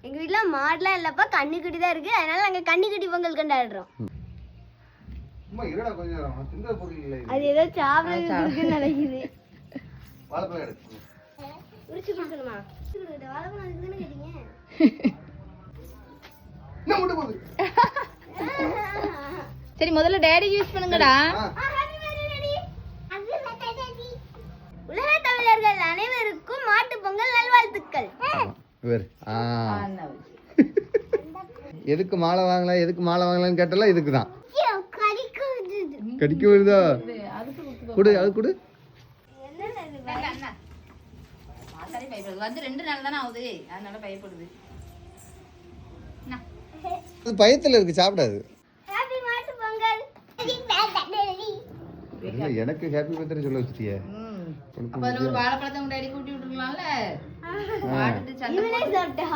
எங்க வீட்ல மாடலாம் இல்லப்பா, கன்னிக்குட்டி தான் இருக்கு. அதனால நாங்க கன்னிக்குட்டி பொங்கல் கொண்டாடுறோம். அம்மா இருடா கொஞ்ச நேரம். திங்க பொருள் இல்ல இது. அது ஏதோ சாப்பிட இருக்குன்னு நினைக்குது. வாழைப்பழம் எடு. உரிச்சு கொடுக்கணுமா? வாழைப்பழம் இருக்குன்னு கேட்டீங்க. என்ன முட்டை போகுது? சரி முதல்ல டேடி யூஸ் பண்ணுங்கடா. உலக தமிழர்கள் அனைவருக்கும் மாட்டு பொங்கல் நல்வாழ்த்துக்கள். வேறு எதுக்கு மாலை வாங்கலாம் எதுக்கு மாலை வாங்கலாம்னு கேட்டலாம் இதுக்கு தான் கடிக்க வருதா கொடு அது கொடு வந்து 2 நாள் தானே ஆகுது அதனால பயப்படுது அது பயத்துல இருக்கு சாப்பிடாது ஹாப்பி மாட்டு பொங்கல். இல்ல எனக்கு ஹாப்பி பர்த்டே சொல்ல வச்சிட்டியே அப்ப ஒரு வாழைப்பழத்தை டேடி கூட்டி விட்டுருக்கலாம்ல. இவனே சாப்பிட்டா